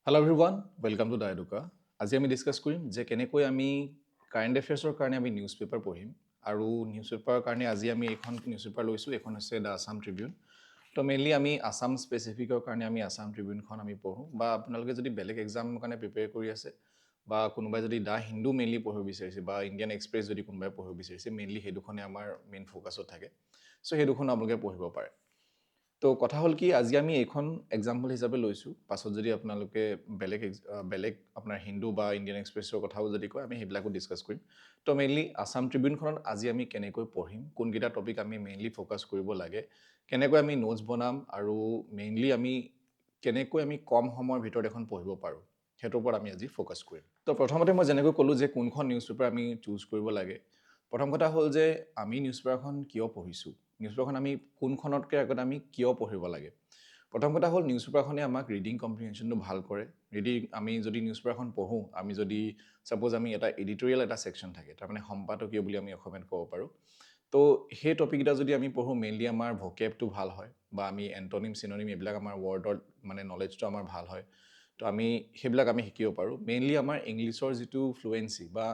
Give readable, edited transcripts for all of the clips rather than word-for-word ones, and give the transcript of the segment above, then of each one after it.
Hello' everyone welcome to ডাইডুকা। আজি আমি ডিছকাছ কৰিম যে কেনেকৈ আমি কাৰেণ্ট এফেয়াৰ্ছৰ কাৰণে আমি নিউজ পেপাৰ পঢ়িম আৰু নিউজ পেপাৰৰ কাৰণে আজি আমি এইখন নিউজ পেপাৰ লৈছোঁ। এইখন হৈছে দ্য আছাম ট্ৰিবিউন। তো মেইনলি আমি আছাম স্পেচিফিকৰ কাৰণে আমি আছাম ট্ৰিবিউনখন আমি পঢ়োঁ, বা আপোনালোকে যদি বেলেগ এক্সামৰ কাৰণে প্ৰিপেয়াৰ কৰি আছে বা কোনোবাই যদি দ্য হিন্দু মেইনলি পঢ়িব বিচাৰিছে বা ইণ্ডিয়ান এক্সপ্ৰেছ যদি কোনোবাই পঢ়িব বিচাৰিছে, মেইনলি সেই দুখনে আমাৰ মেইন ফ'কাছত থাকে। চ' সেই দুখন আপোনালোকে পঢ়িব পাৰে। তো কথা হ'ল কি, আজি আমি এইখন এক্সাম্পল হিচাপে লৈছোঁ। পাছত যদি আপোনালোকে বেলেগ আপোনাৰ হিন্দু বা ইণ্ডিয়ান এক্সপ্ৰেছৰ কথাও যদি কয়, আমি সেইবিলাকো ডিছকাছ কৰিম। তো মেইনলি আছাম ট্ৰিবিউনখনত আজি আমি কেনেকৈ পঢ়িম, কোনকেইটা টপিক আমি মেইনলি ফ'কাছ কৰিব লাগে, কেনেকৈ আমি নোটছ বনাম, আৰু মেইনলি আমি কেনেকৈ আমি কম সময়ৰ ভিতৰত এখন পঢ়িব পাৰোঁ, সেইটোৰ ওপৰত আমি আজি ফ'কাছ কৰিম। তো প্ৰথমতে মই যেনেকৈ ক'লোঁ যে কোনখন নিউজ পেপাৰ আমি চুজ কৰিব লাগে। প্ৰথম কথা হ'ল যে আমি নিউজ পেপাৰখন কিয় পঢ়িছোঁ, নিউজ পেপাৰখন আমি কোনখনতকৈ আগত আমি কিয় পঢ়িব লাগে। প্ৰথম কথা হ'ল নিউজ পেপাৰখনে আমাক ৰিডিং কম্প্ৰিহেনশ্যনটো ভাল কৰে। আমি যদি নিউজ পেপাৰখন পঢ়োঁ, আমি যদি ছাপ'জ আমি এটা এডিটৰিয়েল এটা ছেকশ্যন থাকে, তাৰমানে সম্পাদকীয় বুলি আমি অসমীয়াত ক'ব পাৰোঁ। তো সেই টপিককেইটা যদি আমি পঢ়োঁ, মেইনলি আমাৰ ভকেবটো ভাল হয়, বা আমি এণ্টনিম চিননিম এইবিলাক আমাৰ ৱৰ্ডৰ মানে নলেজটো আমাৰ ভাল হয়। তো আমি সেইবিলাক আমি শিকিব পাৰোঁ। মেইনলি আমাৰ ইংলিছৰ যিটো ফ্লুৱেঞ্চি বা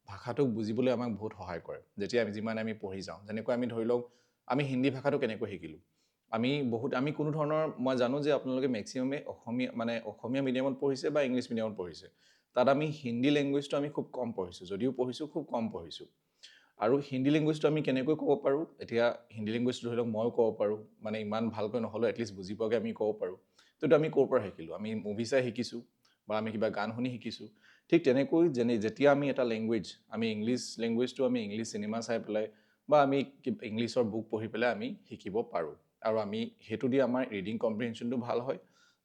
ভাষাটোক বুজিবলৈ আমাক বহুত সহায় কৰে যেতিয়া যিমানে আমি পঢ়ি যাওঁ। যেনেকৈ আমি ধৰি লওক, আমি হিন্দী ভাষাটো কেনেকৈ শিকিলোঁ। আমি কোনো ধৰণৰ, মই জানো যে আপোনালোকে মেক্সিমামে অসমীয়া মিডিয়ামত পঢ়িছে বা ইংলিছ মিডিয়ামত পঢ়িছে। তাত আমি হিন্দী লেংগুৱেজটো আমি খুব কম পঢ়িছোঁ, যদিও পঢ়িছোঁ খুব কম পঢ়িছোঁ। আৰু হিন্দী লেংগুৱেজটো আমি কেনেকৈ ক'ব পাৰোঁ, এতিয়া হিন্দী লেংগুৱেজটো ধৰি লওক ময়ো ক'ব পাৰোঁ, মানে ইমান ভালকৈ নহ'লেও এটলিষ্ট বুজি পোৱাকৈ আমি ক'ব পাৰোঁ। তো আমি ক'ৰ পৰা শিকিলোঁ, আমি মুভি চাই শিকিছোঁ বা আমি কিবা গান শুনি শিকিছোঁ। ঠিক তেনেকৈ যেতিয়া আমি এটা লেংগুৱেজ, আমি ইংলিছ লেংগুৱেজটো আমি ইংলিছ চিনেমা চাই পেলাই বা আমি ইংলিছৰ বুক পঢ়ি পেলাই আমি শিকিব পাৰোঁ। আৰু আমি সেইটো দি আমাৰ ৰিডিং কম্প্ৰিহেনশ্যনটো ভাল হয়,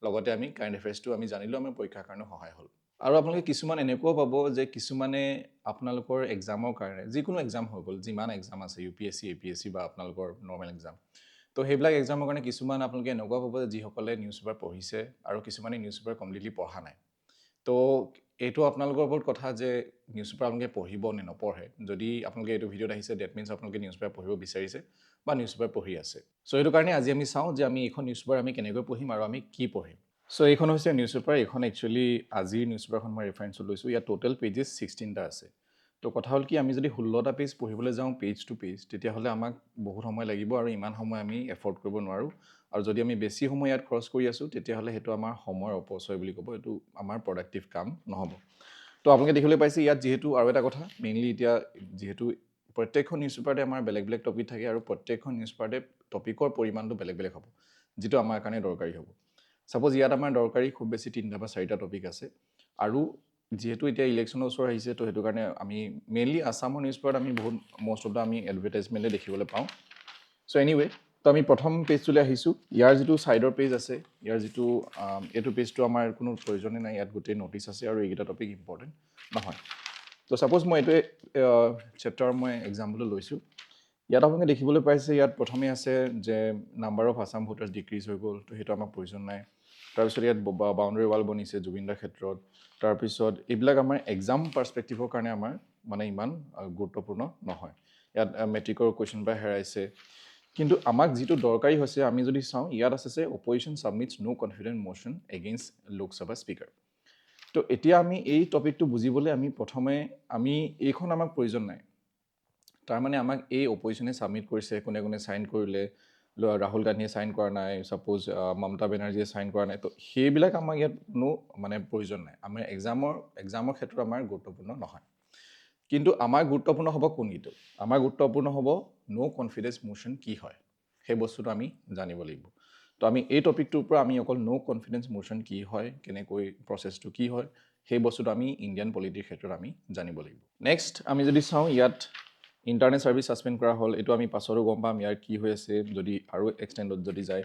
লগতে আমি কাৰেণ্ট এফেয়াৰ্ছটো আমি জানিলেও আমাৰ পৰীক্ষাৰ কাৰণে সহায় হ'ল। আৰু আপোনালোকে কিছুমান এনেকুৱাও পাব যে কিছুমানে আপোনালোকৰ এক্সামৰ কাৰণে, যিকোনো এক্সাম হৈ গ'ল, যিমান এক্সাম আছে UPSC APSC বা আপোনালোকৰ নৰ্মেল এক্সাম, তো সেইবিলাক এক্সামৰ কাৰণে কিছুমান আপোনালোকে এনেকুৱা পাব যে যিসকলে নিউজ পেপাৰ পঢ়িছে আৰু কিছুমানে নিউজ পেপাৰ কমপ্লিটলি পঢ়া নাই। তো এইটো আপোনালোকৰ ওপৰত কথা যে নিউজ পেপাৰ আপোনালোকে পঢ়িব নে নপঢ়ে। যদি আপোনালোকে এইটো ভিডিঅ'ত আহিছে, ডেট মিনছ আপোনালোকে নিউজ পেপাৰ পঢ়িব বিচাৰিছে বা নিউজ পেপাৰ পঢ়ি আছে। চ' সেইটো কাৰণে আজি আমি চাওঁ যে আমি এইখন নিউজ পেপাৰ আমি কেনেকৈ পঢ়িম আৰু আমি কি পঢ়িম। চ' এইখন হৈছে নিউজ পেপাৰ। এইখন একচুৱেলি আজিৰ নিউজ পেপাৰখন মই ৰেফাৰেঞ্চত লৈছোঁ। ইয়াত টোটেল পেজেছ 16টা আছে। তো কথা হ'ল কি, আমি যদি 16টা পেজ পঢ়িবলৈ যাওঁ পেজ টু পেজ, তেতিয়াহ'লে আমাক বহুত সময় লাগিব আৰু ইমান সময় আমি এফৰ্ড কৰিব নোৱাৰোঁ। আৰু যদি আমি বেছি সময় ইয়াত খৰচ কৰি আছোঁ, তেতিয়াহ'লে সেইটো আমাৰ সময়ৰ অপচয় বুলি ক'ব, এইটো আমাৰ প্ৰডাক্টিভ কাম নহ'ব। তো আপোনালোকে দেখিবলৈ পাইছে ইয়াত যিহেতু, আৰু এটা কথা মেইনলি এতিয়া যিহেতু প্ৰত্যেকখন নিউজ পেপাৰতে আমাৰ বেলেগ বেলেগ টপিক থাকে, আৰু প্ৰত্যেকখন নিউজ পেপাৰতে টপিকৰ পৰিমাণটো বেলেগ বেলেগ হ'ব, যিটো আমাৰ কাৰণে দৰকাৰী হ'ব। ছাপ'জ ইয়াত আমাৰ দৰকাৰী খুব বেছি 3টা বা 4টা টপিক আছে। আৰু যিহেতু এতিয়া ইলেকশ্যনৰ ওচৰ আহিছে, তো সেইটো কাৰণে আমি মেইনলি আছামৰ নিউজ পেপাৰত আমি মষ্ট অফ দ্য আমি এডভাৰটাইজমেণ্টে দেখিবলৈ পাওঁ। চ' এনিৱে, তো আমি প্ৰথম পেজটোলৈ আহিছোঁ। ইয়াৰ যিটো ছাইডৰ পেজ আছে, ইয়াৰ যিটো এইটো পেজটো আমাৰ কোনো প্ৰয়োজনেই নাই, ইয়াত গোটেই ন'টিছ আছে আৰু এইকেইটা টপিক ইম্পৰ্টেণ্ট নহয়। তো ছাপ'জ মই এইটোৱে চেপ্টাৰ মই এক্সাম্পলটো লৈছোঁ। ইয়াত আপোনালোকে দেখিবলৈ পাইছে, ইয়াত প্ৰথমে আছে যে number of Assam voters decrease হৈ গ'ল, তো সেইটো আমাৰ প্ৰয়োজন নাই। তাৰপিছত ইয়াত বাউণ্ডেৰী ৱাল বনিছে জুবিনদাৰ ক্ষেত্ৰত। তাৰপিছত এইবিলাক আমাৰ এক্সাম পাৰ্চপেক্টিভৰ কাৰণে আমাৰ মানে ইমান গুৰুত্বপূৰ্ণ নহয়। ইয়াত মেট্ৰিকৰ কুৱেশ্যন পেপাৰ হেৰাইছে। কিন্তু আমাক যিটো দৰকাৰী হৈছে, আমি যদি চাওঁ, ইয়াত আছে যে opposition submits no confidence motion against Lok Sabha speaker. তো এতিয়া আমি এই টপিকটো বুজিবলৈ প্ৰথমে এইখন আমাক প্ৰয়োজন নাই। তাৰমানে আমাক এই অপজিশ্যনে ছাবমিট কৰিছে, কোনে কোনে ছাইন কৰিলে, ৰাহুল গান্ধীয়ে ছাইন কৰা নাই, ছাপ'জ মমতা বেনাৰ্জীয়ে ছাইন কৰা নাই, তো সেইবিলাক আমাক ইয়াত কোনো প্ৰয়োজন নাই। আমাৰ এক্সামৰ ক্ষেত্ৰত আমাৰ গুৰুত্বপূৰ্ণ নহয়। কিন্তু আমাৰ গুৰুত্বপূৰ্ণ হ'ব কোনকেইটো, আমাৰ গুৰুত্বপূৰ্ণ হ'ব ন' কনফিডেন্স মোশ্যন কি হয়, সেই বস্তুটো আমি জানিব লাগিব। তো আমি এই টপিকটোৰ পৰা আমি অকল ন' কনফিডেন্স মোশ্যন কি হয়, কেনেকৈ প্ৰচেছটো কি হয়, সেই বস্তুটো আমি ইণ্ডিয়ান পলিটিৰ ক্ষেত্ৰত আমি জানিব লাগিব। নেক্সট আমি যদি চাওঁ, ইয়াত ইণ্টাৰনেট ছাৰ্ভিচ ছাছপেণ্ড কৰা হ'ল। এইটো আমি পাছতো গম পাম ইয়াৰ কি হৈ আছে, যদি আৰু এক্সটেণ্ডত যদি যায়।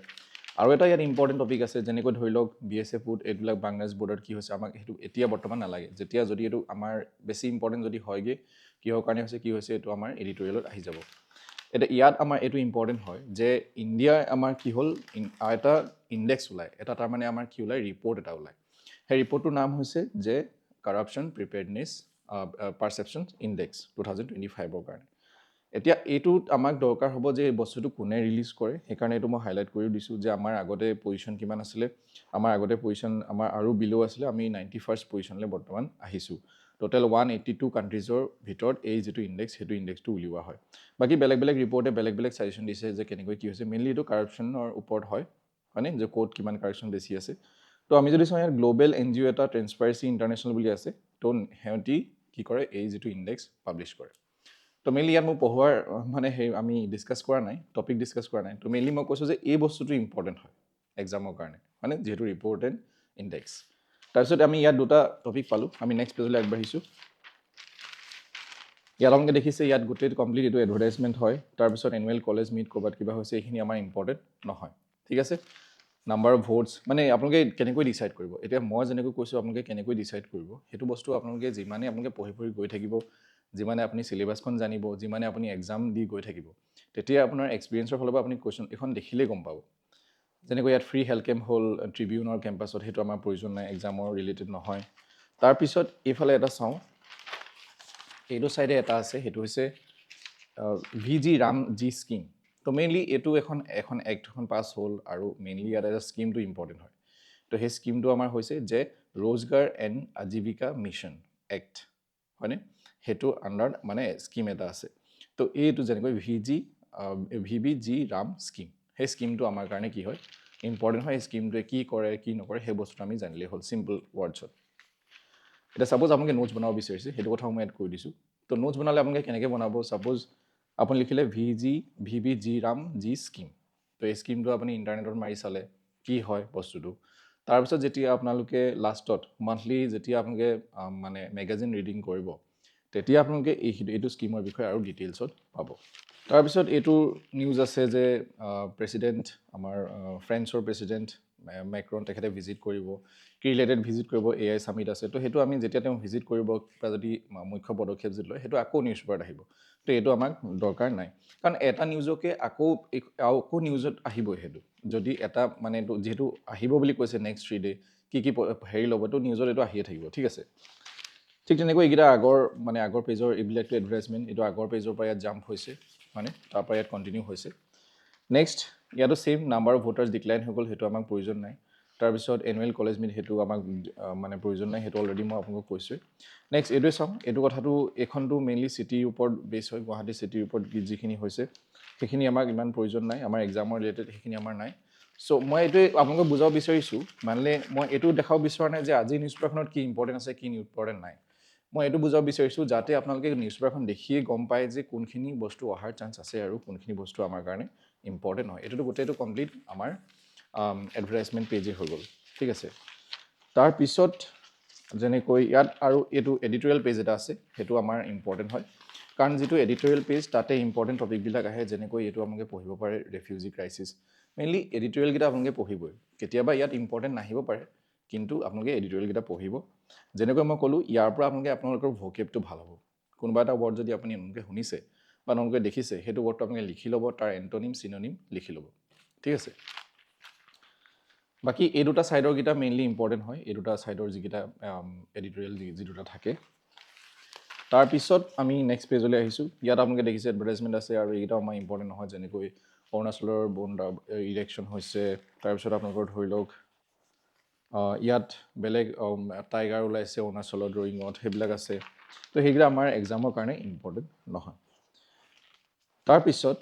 আৰু এটা ইয়াত ইম্পৰ্টেণ্ট টপিক আছে, যেনেকৈ ধৰি লওক BSF এইবিলাক বাংলাদেশ বৰ্ডাৰত কি হৈছে, আমাক সেইটো এতিয়া বৰ্তমান নালাগে। যদি এইটো আমাৰ বেছি ইম্পৰ্টেণ্ট যদি হয়গৈ, কিহৰ কাৰণে হৈছে কি হৈছে, এইটো আমাৰ এডিটৰিয়েলত আহি যাব। এতিয়া ইয়াত আমাৰ এইটো ইম্পৰ্টেণ্ট হয় যে ইণ্ডিয়াৰ আমাৰ কি হ'ল, এটা ইণ্ডেক্স ওলায়, এটা তাৰমানে আমাৰ কি ওলায়, ৰিপৰ্ট এটা ওলায়। সেই ৰিপৰ্টটোৰ নাম হৈছে যে কাৰাপশ্যন প্ৰিপেয়াৰ্ডনেছ পাৰচেপশ্যন ইণ্ডেক্স 2025ৰ কাৰণে। এতিয়া এইটোত আমাক দৰকাৰ হ'ব যে এই বস্তুটো কোনে ৰিলিজ কৰে, সেইকাৰণে এইটো মই হাইলাইট কৰি দিছোঁ যে আমাৰ আগতে পজিশ্যন কিমান আছিলে, আমাৰ আগতে পজিশ্যন আমাৰ আৰু বিল' আছিলে, আমি 91st পজিশ্যনলৈ বৰ্তমান আহিছোঁ। টোটেল 182 কাণ্ট্ৰিজৰ ভিতৰত এই যিটো ইণ্ডেক্স, সেইটো ইণ্ডেক্সটো উলিওৱা হয়। বাকী বেলেগ বেলেগ ৰিপৰ্টে বেলেগ বেলেগ ছাজেশ্যন দিছে যে কেনেকৈ কি হৈছে, মেইনলি এইটো কাৰাপশ্যনৰ ওপৰত হয়নে, যে ক'ত কিমান কাৰাপশ্যন বেছি আছে। তো আমি যদি চাওঁ ইয়াত গ্ল'বেল NGO এটা ট্ৰেন্সপাৰেঞ্চি ইণ্টাৰনেশ্যনেল বুলি আছে, তো সিহঁতি কি কৰে, এই যিটো ইণ্ডেক্স পাব্লিছ কৰে। তো মেইনলি ইয়াত মোক পঢ়োৱাৰ মানে সেই আমি ডিছকাছ কৰা নাই, টপিক ডিছকাছ কৰা নাই। তো মেইনলি মই কৈছোঁ যে এই বস্তুটো ইম্পৰ্টেণ্ট হয় এক্সামৰ কাৰণে, মানে যিহেতু ৰিপৰ্টেড ইণ্ডেক্স। তাৰপিছত আমি ইয়াত দুটা টপিক পালোঁ, আমি নেক্সট পেজলৈ আগবাঢ়িছোঁ। ইয়াত আপোনালোকে দেখিছে, ইয়াত গোটেই কমপ্লিট এইটো এডভাৰটাইজমেণ্ট হয়। তাৰপিছত এনুৱেল কলেজ মিট ক'ৰবাত কিবা হৈছে, এইখিনি আমাৰ ইম্পৰ্টেণ্ট নহয়, ঠিক আছে। নাম্বাৰ অফ ভোটছ, মানে আপোনালোকে কেনেকৈ ডিচাইড কৰিব, এতিয়া মই যেনেকৈ কৈছোঁ আপোনালোকে কেনেকৈ ডিচাইড কৰিব, সেইটো বস্তু আপোনালোকে যিমানে আপোনালোকে পঢ়ি গৈ থাকিব, যিমানে আপুনি চিলেবাছখন জানিব, যিমানে আপুনি এক্সাম দি গৈ থাকিব, তেতিয়া আপোনাৰ এক্সপিৰিয়েঞ্চৰ ফালৰ পৰা আপুনি কুৱেশ্যন এখন দেখিলেই গম পাব। যেনেকৈ ইয়াত ফ্ৰী হেল্থ কেম্প হ'ল ট্ৰিবিউনৰ কেম্পাছত, সেইটো আমাৰ প্ৰয়োজন নাই, এক্সামৰ ৰিলেটেড নহয়। তাৰপিছত এইফালে এটা চাওঁ, এইটো ছাইডে এটা আছে, সেইটো হৈছে VG ৰামজি স্কিম। তো মেইনলি এইটো এখন এক্ট এখন পাছ হ'ল, আৰু মেইনলি ইয়াত এটা স্কিমটো ইম্পৰ্টেণ্ট হয়। তো সেই স্কিমটো আমাৰ হৈছে যে ৰোজগাৰ এণ্ড আজীৱিকা মিছন এক্ট, হয়নে, সেইটো আণ্ডাৰ মানে স্কিম এটা আছে। তো এইটো যেনেকৈ VBG ৰাম স্কিম, সেই স্কিমটো আমাৰ কাৰণে কি হয়, ইম্পৰ্টেণ্ট হয়। এই স্কিমটোৱে কি কৰে কি নকৰে সেই বস্তুটো আমি জানিলেই হ'ল চিম্পল ৱৰ্ডছত। এতিয়া ছাপ'জ আপোনালোকে নোটছ বনাব বিচাৰিছে, সেইটো কথাও মই এড কৰি দিছোঁ। তো নোটছ বনালে আপোনালোকে কেনেকৈ বনাব, ছাপ'জ আপুনি লিখিলে VBG ৰামজি স্কিম। তো এই স্কিমটো আপুনি ইণ্টাৰনেটত মাৰি চালে কি হয় বস্তুটো। তাৰপিছত যেতিয়া আপোনালোকে লাষ্টত মান্থলি যেতিয়া আপোনালোকে মানে মেগাজিন ৰিডিং কৰিব, তেতিয়া আপোনালোকে এইটো স্কিমৰ বিষয়ে আৰু ডিটেইলছত পাব। তাৰপিছত এইটো নিউজ আছে যে প্ৰেছিডেণ্ট আমাৰ ফ্ৰেন্সৰ প্ৰেছিডেণ্ট মেক্ৰন, তেখেতে ভিজিট কৰিব, কি ৰিলেটেড ভিজিট কৰিব, AI ছামিট আছে। তো সেইটো আমি যেতিয়া তেওঁ ভিজিট কৰিব বা যদি মুখ্য পদক্ষেপ যদি লয়, সেইটো আকৌ নিউজ পেপাৰত আহিব। তো এইটো আমাক দৰকাৰ নাই, কাৰণ এটা নিউজকে আকৌ নিউজত আহিবই। সেইটো যদি এটা মানে যিহেতু আহিব বুলি কৈছে নেক্সট 3 ডে কি হেৰি ল'ব, তো নিউজত এইটো আহিয়ে থাকিব, ঠিক আছে। ঠিক তেনেকৈ এইকেইটা আগৰ পেজৰ এইবিলাকটো এডভাৰটাইজমেণ্ট, এইটো আগৰ পেজৰ পৰা ইয়াত জাম্প হৈছে, মানে তাৰপৰা ইয়াত কণ্টিনিউ হৈছে। নেক্সট ইয়াতো same, number of voters decline হৈ গ'ল, সেইটো আমাক প্ৰয়োজন নাই। তাৰপিছত এনুৱেল কলেজ মিট, সেইটো আমাক মানে প্ৰয়োজন নাই, সেইটো অলৰেডি মই আপোনালোকক কৈছোঁৱেই। নেক্সট এইটোৱে চাওঁ, এইটো কথাটো এইখনটো মেইনলি চিটিৰ ওপৰত বেছ হয়, গুৱাহাটী চিটিৰ ওপৰত যিখিনি হৈছে সেইখিনি আমাক ইমান প্ৰয়োজন নাই, আমাৰ এক্সামৰ ৰিলেটেড সেইখিনি আমাৰ নাই। চ' মই এইটোৱে আপোনালোকক বুজাব বিচাৰিছোঁ, মানে মই এইটো দেখাব বিচৰা নাই যে আজি নিউজ পেপাৰখনত কি ইম্পৰ্টেণ্ট আছে কি ইম্পৰ্টেণ্ট নাই। মই এইটো বুজাব বিচাৰিছোঁ যাতে আপোনালোকে নিউজ পেপাৰখন দেখিয়ে গম পায় যে কোনখিনি বস্তু অহাৰ চান্স আছে আৰু কোনখিনি বস্তু আমাৰ কাৰণে ইম্পৰ্টেণ্ট হয়। এইটোতো গোটেইটো কমপ্লিট আমাৰ এডভাৰটাইজমেণ্ট পেজেই হৈ গ'ল, ঠিক আছে। তাৰপিছত যেনেকৈ ইয়াত আৰু এইটো এডিটৰিয়েল পেজ এটা আছে, সেইটো আমাৰ ইম্পৰ্টেণ্ট হয়, কাৰণ যিটো এডিটৰিয়েল পেজ তাতে ইম্পৰ্টেণ্ট টপিকবিলাক আহে। যেনেকৈ এইটো আপোনালোকে পঢ়িব পাৰে, ৰেফিউজি ক্ৰাইচিছ, মেইনলি এডিটৰিয়েলকেইটা আপোনালোকে পঢ়িবই। কেতিয়াবা ইয়াত ইম্পৰ্টেণ্ট নাহিব পাৰে, কিন্তু আপোনালোকে এডিটৰিয়েলকেইটা পঢ়িব। যেনেকৈ মই ক'লোঁ, ইয়াৰ পৰা আপোনালোকৰ ভোকেবটো ভাল হ'ব। কোনোবা এটা ৱৰ্ড যদি আপুনি নতুনকৈ শুনিছে বা নতুনকৈ দেখিছে, সেইটো ৱৰ্ডটো আপোনালোকে লিখি ল'ব, তাৰ এণ্টনিম চিননিম লিখি ল'ব, ঠিক আছে। বাকী এই দুটা ছাইডৰকেইটা মেইনলি ইম্পৰ্টেণ্ট হয়, এই দুটা ছাইডৰ যিকেইটা এডিটৰিয়েল যি দুটা থাকে। তাৰপিছত আমি নেক্সট পেজলৈ আহিছোঁ। ইয়াত আপোনালোকে দেখিছে এডভাৰটাইজমেণ্ট আছে, আৰু এইকেইটাও আমাৰ ইম্পৰ্টেণ্ট নহয়। যেনেকৈ অৰুণাচলৰ ইলেকশ্যন হৈছে, তাৰপিছত আপোনালোকৰ ধৰি লওক ইয়াত বেলেগ টাইগাৰ ওলাইছে অৰুণাচলত ৰয়িঙত, সেইবিলাক আছে। তো সেইকেইটা আমাৰ এক্সামৰ কাৰণে ইম্পৰ্টেণ্ট নহয়। তাৰপিছত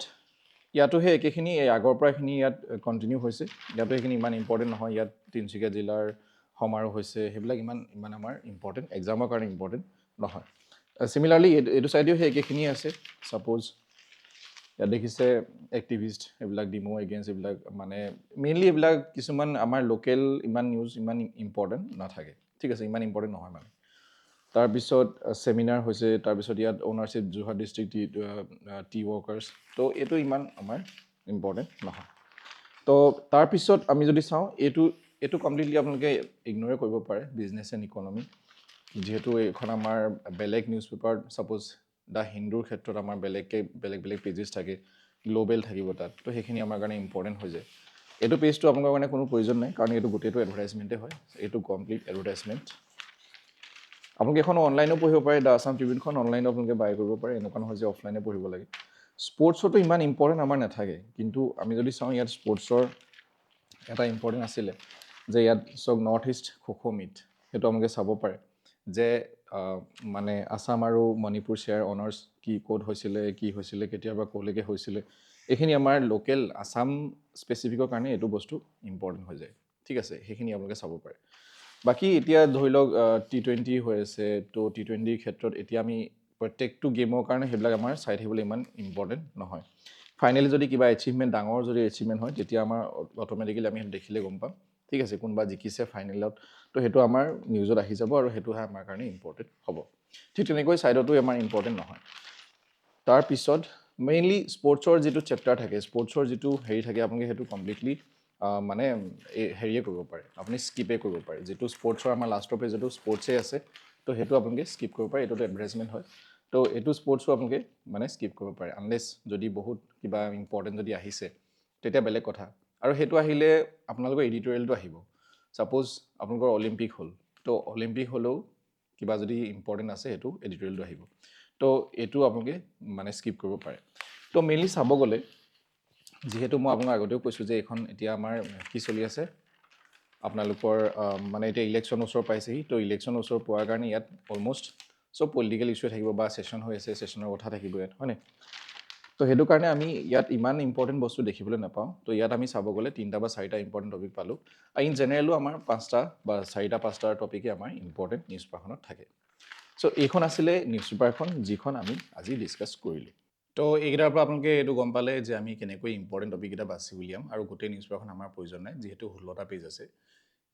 ইয়াতো সেই একেখিনি আগৰ পৰা এইখিনি ইয়াত কণ্টিনিউ হৈছে, ইয়াতো সেইখিনি ইমান ইম্পৰ্টেণ্ট নহয়। ইয়াত তিনিচুকীয়া জিলাৰ সমাৰোহ হৈছে, সেইবিলাক ইমান আমাৰ ইম্পৰ্টেণ্ট এক্সামৰ কাৰণে ইম্পৰ্টেণ্ট নহয়। চিমিলাৰলি এইটো ছাইডেও সেই একেখিনিয়ে আছে। ছাপ'জ ইয়াত দেখিছে এক্টিভিষ্ট, এইবিলাক ডিমো এগেইনষ্ট, এইবিলাক মানে মেইনলি এইবিলাক কিছুমান আমাৰ লোকেল ইমান নিউজ ইমান ইম্পৰ্টেণ্ট নাথাকে, ঠিক আছে, ইমান ইম্পৰ্টেণ্ট নহয় মানে। তাৰপিছত ছেমিনাৰ হৈছে, তাৰপিছত ইয়াত ownership Jorhat district T workers, তো এইটো ইমান আমাৰ ইম্পৰ্টেণ্ট নহয়। তো তাৰপিছত আমি যদি চাওঁ, এইটো কমপ্লিটলি আপোনালোকে ইগন'ৰে কৰিব পাৰে, বিজনেছ এণ্ড ইকনমি, যিহেতু এইখন আমাৰ বেলেগ নিউজ পেপাৰ। ছাপ'জ দ্য হিন্দুৰ ক্ষেত্ৰত আমাৰ বেলেগ পেজেছ থাকে, গ্ল'বেল থাকিব তাত, তো সেইখিনি আমাৰ কাৰণে ইম্পৰ্টেণ্ট হৈ যায়। এইটো পেজটো আপোনালোকৰ কাৰণে কোনো প্ৰয়োজন নাই, কাৰণ এইটো গোটেইটো এডভাৰটাইজমেণ্টে হয়, এইটো কমপ্লিট এডভাৰটাইজমেণ্ট। আপোনালোকে এখন অনলাইনো পঢ়িব পাৰে, দ্য আছাম ট্ৰিবিউনখন অনলাইনো আপোনালোকে বাই কৰিব পাৰে, এনেকুৱা নহয় যে অফলাইনে পঢ়িব লাগে। স্পৰ্টছতো ইমান ইম্পৰ্টেণ্ট আমাৰ নাথাকে, কিন্তু আমি যদি চাওঁ ইয়াত স্পৰ্টছৰ এটা ইম্পৰ্টেণ্ট আছিলে যে ইয়াত চাওক নৰ্থ ইষ্ট খো মিট, সেইটো আপোনালোকে চাব পাৰে যে মানে আছাম আৰু মণিপুৰ শ্বেয়াৰ অনাৰ্ছ কি ক'ত হৈছিলে, কি হৈছিলে, কেতিয়াবা ক'লৈকে হৈছিলে, এইখিনি আমাৰ লোকেল আছাম স্পেচিফিকৰ কাৰণে এইটো বস্তু ইম্পৰ্টেণ্ট হৈ যায়। ঠিক আছে, সেইখিনি আপোনালোকে চাব পাৰে। বাকী এতিয়া ধৰি লওক T20 হৈ আছে, তো T20ৰ ক্ষেত্ৰত এতিয়া আমি প্ৰত্যেকটো গেমৰ কাৰণে সেইবিলাক আমাৰ চাই থাকিবলৈ ইমান ইম্পৰ্টেণ্ট নহয়। ফাইনেলি যদি কিবা এচিভমেণ্ট, ডাঙৰ যদি এচিভমেণ্ট হয়, তেতিয়া আমাৰ অট'মেটিকেলি আমি সেইটো দেখিলে গম পাম। ঠিক আছে, কোনোবা জিকিছে ফাইনেলত, তো সেইটো আমাৰ নিউজত আহি যাব আৰু সেইটোহে আমাৰ কাৰণে ইম্পৰ্টেণ্ট হ'ব। ঠিক তেনেকৈ ছাইডতো আমাৰ ইম্পৰ্টেণ্ট নহয়। তাৰপিছত মেইনলি স্পৰ্টছৰ যিটো চেপ্টাৰ থাকে, স্পৰ্টছৰ যিটো হেৰি থাকে, আপোনালোকে সেইটো কমপ্লিটলি মানে হেৰিয়ে কৰিব পাৰে, আপুনি স্কিপে কৰিব পাৰে। যিটো স্পৰ্টছৰ আমাৰ লাষ্টৰ পেজতো স্পৰ্টছে আছে, তো সেইটো আপোনালোকে স্কিপ কৰিব পাৰে। এইটোতো এডভাৰটাইজমেণ্ট হয়, তো এইটো স্পৰ্টছো আপোনালোকে মানে স্কিপ কৰিব পাৰে, আনলেছ যদি বহুত কিবা ইম্পৰ্টেণ্ট যদি আহিছে তেতিয়া বেলেগ কথা। আৰু সেইটো আহিলে আপোনালোকৰ এডিটৰিয়েলটো আহিব। ছাপ'জ আপোনালোকৰ অলিম্পিক হ'ল, তো অলিম্পিক হ'লেও কিবা যদি ইম্পৰ্টেণ্ট আছে সেইটো এডিটৰিয়েলটো আহিব। তো এইটো আপোনালোকে মানে স্কিপ কৰিব পাৰে। তো মেইনলি চাব গ'লে, যিহেতু মই আপোনাক আগতেও কৈছোঁ যে এইখন এতিয়া আমাৰ কি চলি আছে, আপোনালোকৰ মানে এতিয়া ইলেকশ্যন ওচৰ পাইছেহি, তো ইলেকশ্যন ওচৰ পোৱাৰ কাৰণে ইয়াত অলমষ্ট চব পলিটিকেল ইছ্যু থাকিব, বা ছেশ্যন হৈ আছে, ছেশ্যনৰ কথা থাকিব ইয়াত, হয়নে? তো সেইটো কাৰণে আমি ইয়াত ইমান ইম্পৰ্টেণ্ট বস্তু দেখিবলৈ নাপাওঁ। তো ইয়াত আমি চাব গ'লে 3টা বা 4টা ইম্পৰ্টেণ্ট টপিক পালোঁ। আৰু ইন জেনেৰেলো আমাৰ 5টা বা 4টা 5টা টপিকে আমাৰ ইম্পৰ্টেণ্ট নিউজ পেপাৰখনত থাকে। চ' এইখন আছিলে নিউজ পেপাৰখন, যিখন আমি আজি ডিছকাছ কৰিলোঁ। তো এইকেইটাৰ পৰা আপোনালোকে এইটো গম পালে যে আমি কেনেকৈ ইম্পৰ্টেণ্ট টপিককেইটা বাছি উলিয়াম, আৰু গোটেই নিউজ পেপাৰখন আমাৰ প্ৰয়োজন নাই, যিহেতু 16টা পেজ আছে।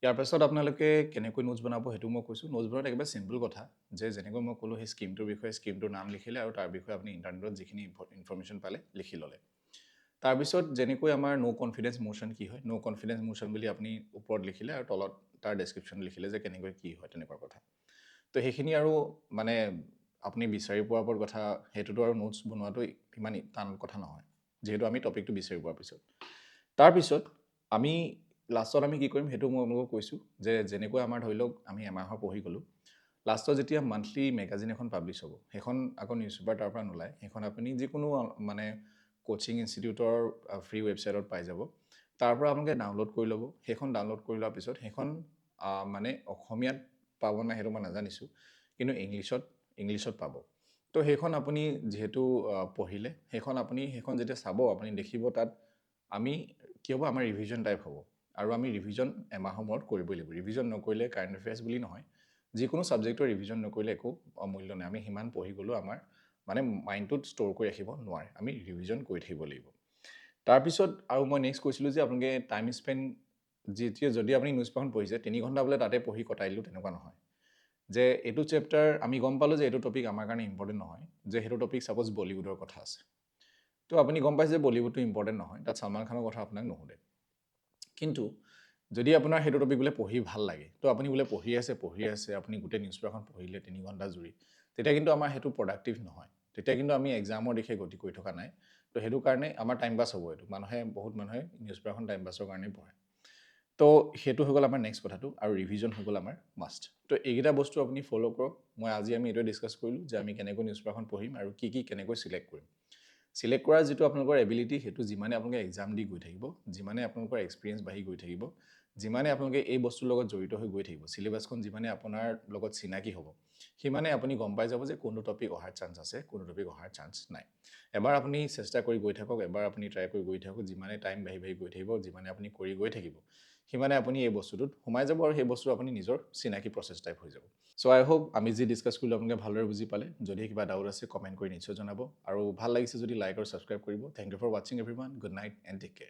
ইয়াৰ পাছত আপোনালোকে কেনেকৈ নোটছ বনাব সেইটো মই কৈছোঁ। নোটছ বনোৱাত একেবাৰে চিম্পল কথা, যে যেনেকৈ মই ক'লোঁ সেই স্কিমটোৰ বিষয়ে, স্কিমটোৰ নাম লিখিলে আৰু তাৰ বিষয়ে আপুনি ইণ্টাৰনেটত যিখিনি ইনফৰ্মেশ্যন পালে লিখি ল'লে। তাৰপিছত যেনেকৈ আমাৰ ন' কনফিডেঞ্চ মোশ্যন কি হয়, ন' কনফিডেঞ্চ মোশ্যন বুলি আপুনি ওপৰত লিখিলে আৰু তলত তাৰ ডেছক্ৰিপশ্যন লিখিলে যে কেনেকৈ কি হয়, তেনেকুৱা কথা। তো সেইখিনি আৰু মানে আপুনি বিচাৰি পোৱাৰ ওপৰত কথা, সেইটোতো আৰু নোটছ বনোৱাটো ইমান টান কথা নহয়, যিহেতু আমি টপিকটো বিচাৰি পোৱাৰ পিছত। তাৰপিছত আমি লাষ্টত আমি কি কৰিম সেইটো মই আপোনালোকক কৈছোঁ, যে যেনেকৈ আমাৰ ধৰি লওক আমি এমাহৰ পঢ়ি গ'লোঁ, লাষ্টত যেতিয়া মান্থলি মেগাজিন এখন পাব্লিছ হ'ব, সেইখন আকৌ নিউজ পেপাৰ তাৰ পৰা নোলায়, সেইখন আপুনি যিকোনো মানে কোচিং ইনষ্টিটিউটৰ ফ্ৰী ৱেবছাইটত পাই যাব। তাৰ পৰা আপোনালোকে ডাউনলোড কৰি ল'ব। সেইখন ডাউনলোড কৰি লোৱাৰ পিছত সেইখন মানে অসমীয়াত পাব নাই সেইটো মই নাজানিছোঁ, কিন্তু ইংলিছত পাব। তো সেইখন আপুনি যিহেতু পঢ়িলে, সেইখন যেতিয়া চাব, আপুনি দেখিব তাত আমি কি হ'ব, আমাৰ ৰিভিজন টাইপ হ'ব। আৰু আমি ৰিভিজন এমাহৰ মূৰত কৰিবই লাগিব। ৰিভিজন নকৰিলে কাৰেণ্ট এফেয়াৰ্ছ বুলি নহয়, যিকোনো ছাবজেক্টৰ ৰিভিজন নকৰিলে একো মূল্য নাই। আমি সিমান পঢ়ি গ'লেও আমাৰ মানে মাইণ্ডটোত ষ্ট'ৰ কৰি ৰাখিব নোৱাৰে, আমি ৰিভিজন কৰি থাকিব লাগিব। তাৰপিছত আৰু মই নেক্সট কৈছিলোঁ যে আপোনালোকে টাইম স্পেণ্ড, যদি আপুনি নিউজ পেপাৰখন পঢ়িছে 3 ঘণ্টা বোলে তাতে পঢ়ি কটাই দিলোঁ, তেনেকুৱা নহয়। যে এইটো চেপ্টাৰ আমি গম পালোঁ যে এইটো টপিক আমাৰ কাৰণে ইম্পৰ্টেণ্ট নহয়, যে সেইটো টপিক ছাপ'জ বলিউডৰ কথা আছে, তো আপুনি গম পাইছে যে বলিউডটো ইম্পৰ্টেণ্ট নহয়, তাত ছলমান খানৰ কথা আপোনাক নুসুধে। কিন্তু যদি আপোনাৰ সেইটো টপিক বোলে পঢ়ি ভাল লাগে, তো আপুনি বোলে পঢ়ি আছে, আপুনি গোটেই নিউজ পেপাৰখন পঢ়িলে 3 ঘণ্টা জুৰি, তেতিয়া কিন্তু আমাৰ সেইটো প্ৰডাক্টিভ নহয়। তেতিয়া কিন্তু আমি এক্সামৰ দিশে গতি কৰি থকা নাই। তো সেইটো কাৰণে আমাৰ টাইম পাছ হ'ব। এইটো বহুত মানুহে নিউজ পেপাৰখন টাইম পাছৰ কাৰণেই পঢ়ে। তো সেইটো হৈ গ'ল আমাৰ নেক্সট কথাটো, আৰু ৰিভিজন হৈ গ'ল আমাৰ মাষ্ট। তো এইকেইটা বস্তু আপুনি ফ'ল' কৰক। আজি আমি এইটোৱে ডিছকাছ কৰিলোঁ যে আমি কেনেকৈ নিউজ পেপাৰখন পঢ়িম আৰু কি কেনেকৈ চিলেক্ট কৰিম। চিলেক্ট কৰাৰ যিটো আপোনালোকৰ এবিলিটি, সেইটো যিমানে আপোনালোকে এক্সাম দি গৈ থাকিব, যিমানে আপোনালোকৰ এক্সপিৰিয়েঞ্চ বাঢ়ি গৈ থাকিব, যিমানে আপোনালোকে এই বস্তুৰ লগত জড়িত হৈ গৈ থাকিব, চিলেবাছখন যিমানে আপোনাৰ লগত চিনাকি হ'ব, সিমানে আপুনি গম পাই যাব যে কোনটো টপিক অহাৰ চান্স আছে, কোনটো টপিক অহাৰ চান্স নাই। এবাৰ আপুনি চেষ্টা কৰি গৈ থাকক, এবাৰ আপুনি ট্ৰাই কৰি গৈ থাকক, যিমানে টাইম বাঢ়ি গৈ থাকিব, যিমানে আপুনি কৰি গৈ থাকিব, সিমানে আপুনি এই বস্তুটোত সোমাই যাব, আৰু সেই বস্তুটো আপুনি নিজৰ চিনাকি প্ৰচেছ টাইপ হৈ যাব। চ' আই হোপ আমি যি ডিছকাছ কৰিলোঁ আপোনালোকে ভালদৰে বুজি পালে। যদি কিবা ডাউট আছে কমেণ্ট কৰি নিশ্চয় জনাব, আৰু ভাল লাগিছে যদি লাইক আৰু ছাবস্ক্ৰাইব কৰিব। থেংক ইউ ফৰ ৱাচিং everyone. Good night and take care.